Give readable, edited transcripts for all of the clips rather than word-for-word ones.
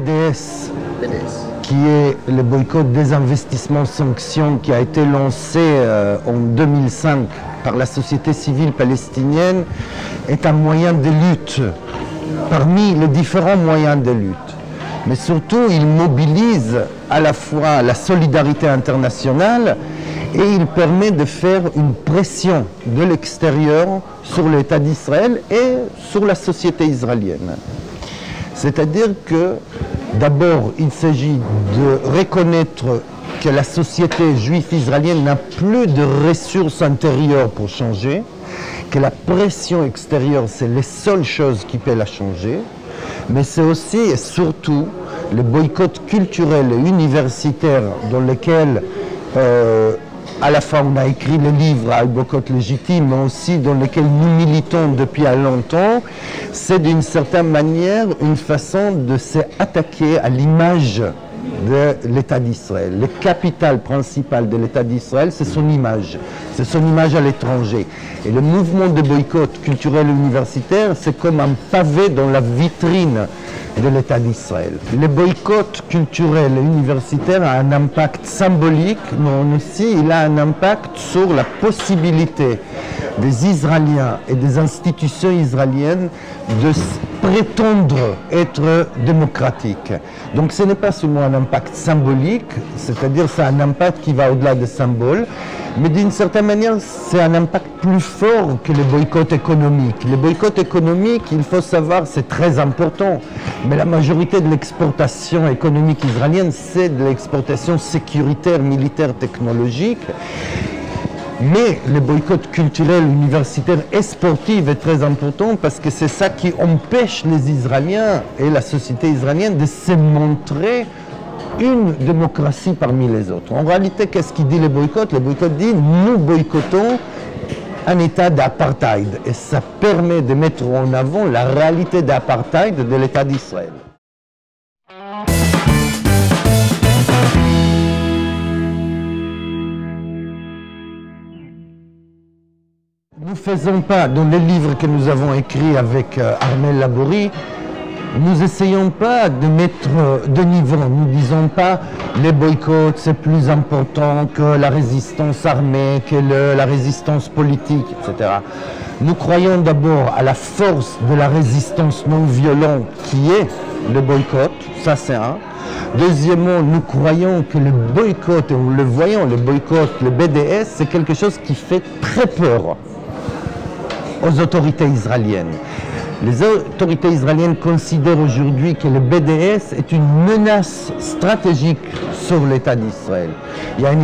BDS, qui est le boycott des investissements sanctions qui a été lancé en 2005 par la société civile palestinienne, est un moyen de lutte parmi les différents moyens de lutte. Mais surtout, il mobilise à la fois la solidarité internationale et il permet de faire une pression de l'extérieur sur l'État d'Israël et sur la société israélienne. C'est-à-dire que, d'abord, il s'agit de reconnaître que la société juive israélienne n'a plus de ressources intérieures pour changer, que la pression extérieure, c'est les seules choses qui peuvent la changer, mais c'est aussi et surtout le boycott culturel et universitaire dans lequel à la fois on a écrit le livre « Un boycott légitime », mais aussi dans lequel nous militons depuis longtemps, c'est d'une certaine manière une façon de s'attaquer à l'image de l'État d'Israël. Le capital principal de l'État d'Israël, c'est son image à l'étranger. Et le mouvement de boycott culturel et universitaire, c'est comme un pavé dans la vitrine de l'État d'Israël. Le boycott culturel et universitaire a un impact symbolique, mais aussi il a un impact sur la possibilité des Israéliens et des institutions israéliennes de prétendre être démocratiques. Donc ce n'est pas seulement un impact symbolique, c'est-à-dire c'est un impact qui va au-delà des symboles, mais d'une certaine manière c'est un impact plus fort que le boycott économique. Le boycott économique, il faut savoir, c'est très important, mais la majorité de l'exportation économique israélienne, c'est de l'exportation sécuritaire, militaire, technologique. Mais le boycott culturel, universitaire et sportif est très important parce que c'est ça qui empêche les Israéliens et la société israélienne de se montrer une démocratie parmi les autres. En réalité, qu'est-ce qu'il dit le boycott? Le boycott dit « nous boycottons un état d'apartheid » et ça permet de mettre en avant la réalité d'apartheid de l'État d'Israël. Nous ne faisons pas, dans les livres que nous avons écrits avec Armel Laborie, nous n'essayons pas de mettre de niveau. Nous ne disons pas les boycotts c'est plus important que la résistance armée, que la résistance politique, etc. Nous croyons d'abord à la force de la résistance non violente qui est le boycott, ça c'est un. Deuxièmement, nous croyons que le boycott, et nous le voyons, le boycott, le BDS, c'est quelque chose qui fait très peur aux autorités israéliennes. Les autorités israéliennes considèrent aujourd'hui que le BDS est une menace stratégique sur l'État d'Israël.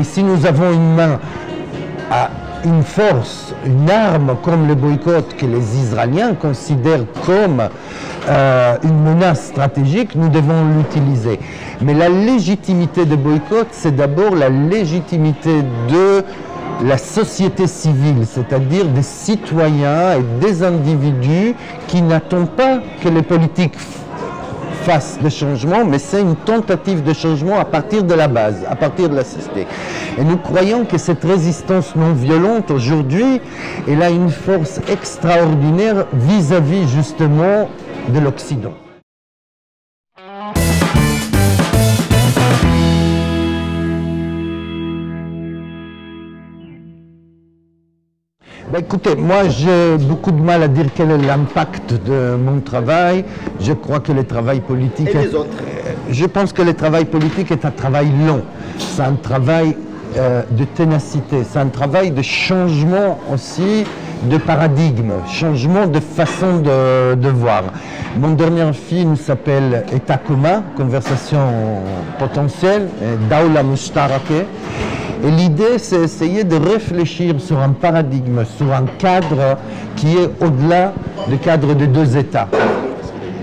Ici, nous avons une main à une force, une arme comme le boycott que les Israéliens considèrent comme une menace stratégique, nous devons l'utiliser. Mais la légitimité de boycott, c'est d'abord la légitimité de la société civile, c'est-à-dire des citoyens et des individus qui n'attendent pas que les politiques fassent des changements, mais c'est une tentative de changement à partir de la base, à partir de la société. Et nous croyons que cette résistance non violente aujourd'hui, elle a une force extraordinaire vis-à-vis justement de l'Occident. Ben écoutez, moi j'ai beaucoup de mal à dire quel est l'impact de mon travail. Je crois que le travail politique... Et les autres? Je pense que le travail politique est un travail long. C'est un travail de ténacité. C'est un travail de changement aussi de paradigme, changement de façon de voir. Mon dernier film s'appelle État commun, conversation potentielle, Daoula Mushtarake. Et l'idée, c'est essayer de réfléchir sur un paradigme, sur un cadre qui est au-delà du cadre de deux États.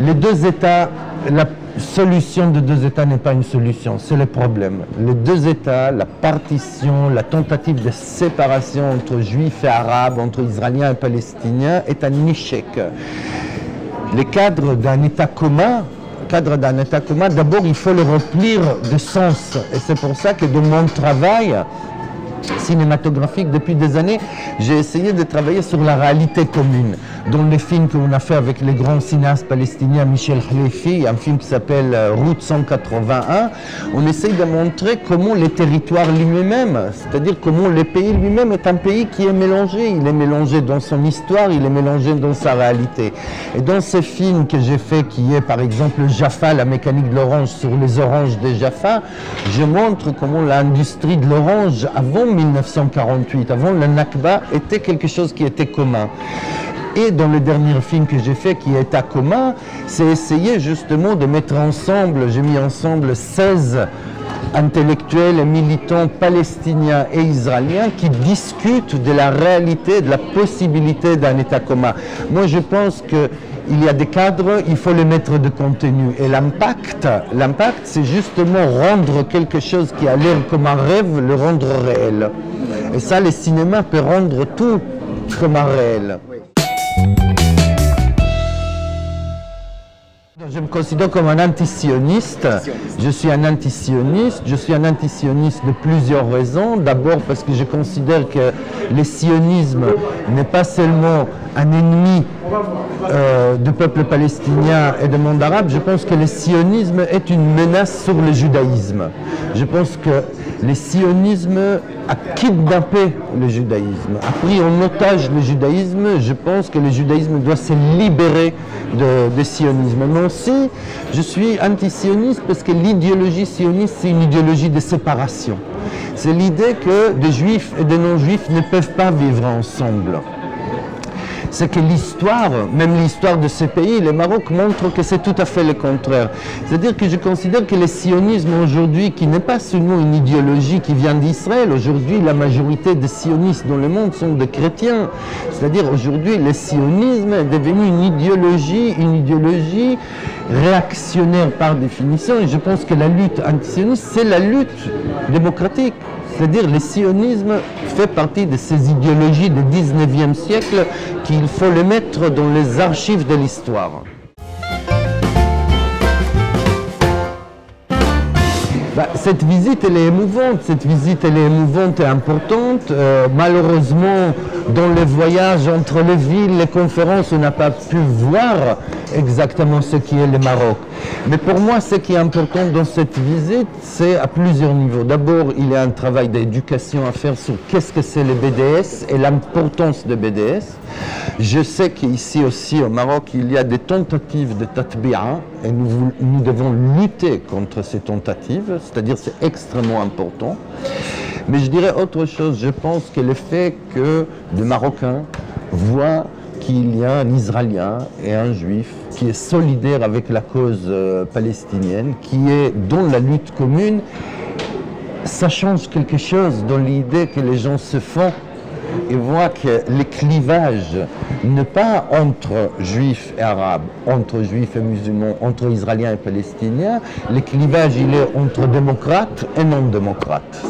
Les deux États, la solution de deux États n'est pas une solution, c'est le problème. Les deux États, la partition, la tentative de séparation entre Juifs et Arabes, entre Israéliens et Palestiniens est un échec. Le cadre d'un État commun, d'abord il faut le remplir de sens. Et c'est pour ça que dans mon travail, cinématographique. Depuis des années, j'ai essayé de travailler sur la réalité commune. Dans les films qu'on a fait avec les grands cinéastes palestiniens, Michel Khalifi, un film qui s'appelle Route 181, on essaye de montrer comment les territoires lui-même, c'est-à-dire comment le pays lui-même est un pays qui est mélangé. Il est mélangé dans son histoire, il est mélangé dans sa réalité. Et dans ce film que j'ai fait, qui est par exemple Jaffa, la mécanique de l'orange sur les oranges de Jaffa, je montre comment l'industrie de l'orange avant 1948, avant le Nakba, était quelque chose qui était commun. Et dans le dernier film que j'ai fait, qui est à commun, c'est essayer justement de mettre ensemble, j'ai mis ensemble 16 intellectuels et militants palestiniens et israéliens qui discutent de la réalité, de la possibilité d'un État commun. Moi, je pense qu'il y a des cadres, il faut les mettre de contenu. Et l'impact, c'est justement rendre quelque chose qui a l'air comme un rêve, le rendre réel. Et ça, le cinéma peut rendre tout comme un réel. Je me considère comme un antisioniste. Je suis un antisioniste. Je suis un antisioniste de plusieurs raisons. D'abord parce que je considère que le sionisme n'est pas seulement un ennemi du peuple palestinien et du monde arabe. Je pense que le sionisme est une menace sur le judaïsme. Je pense que le sionisme a kidnappé le judaïsme, a pris en otage le judaïsme. Je pense que le judaïsme doit se libérer du sionisme. Mais aussi, je suis anti-sioniste parce que l'idéologie sioniste, c'est une idéologie de séparation. C'est l'idée que des juifs et des non-juifs ne peuvent pas vivre ensemble. C'est que l'histoire, même l'histoire de ce pays, le Maroc, montre que c'est tout à fait le contraire. C'est-à-dire que je considère que le sionisme aujourd'hui, qui n'est pas seulement une idéologie qui vient d'Israël, aujourd'hui la majorité des sionistes dans le monde sont des chrétiens. C'est-à-dire aujourd'hui le sionisme est devenu une idéologie réactionnaire par définition, et je pense que la lutte antisioniste, c'est la lutte démocratique. C'est-à-dire le sionisme fait partie de ces idéologies du 19e siècle qu'il faut les mettre dans les archives de l'histoire. Cette visite, elle est émouvante. Cette visite, elle est émouvante et importante. Malheureusement, dans les voyages entre les villes, les conférences, on n'a pas pu voir exactement ce qui est le Maroc. Mais pour moi, ce qui est important dans cette visite, c'est à plusieurs niveaux. D'abord, il y a un travail d'éducation à faire sur qu'est-ce que c'est le BDS et l'importance de BDS. Je sais qu'ici aussi au Maroc, il y a des tentatives de tatbi'a et nous devons lutter contre ces tentatives, c'est-à-dire c'est extrêmement important. Mais je dirais autre chose, je pense que le fait que des Marocains voient qu'il y a un Israélien et un Juif qui est solidaire avec la cause palestinienne, qui est dans la lutte commune, ça change quelque chose dans l'idée que les gens se font et voient que le clivage n'est pas entre juifs et arabes, entre juifs et musulmans, entre israéliens et palestiniens, le clivage il est entre démocrates et non-démocrates.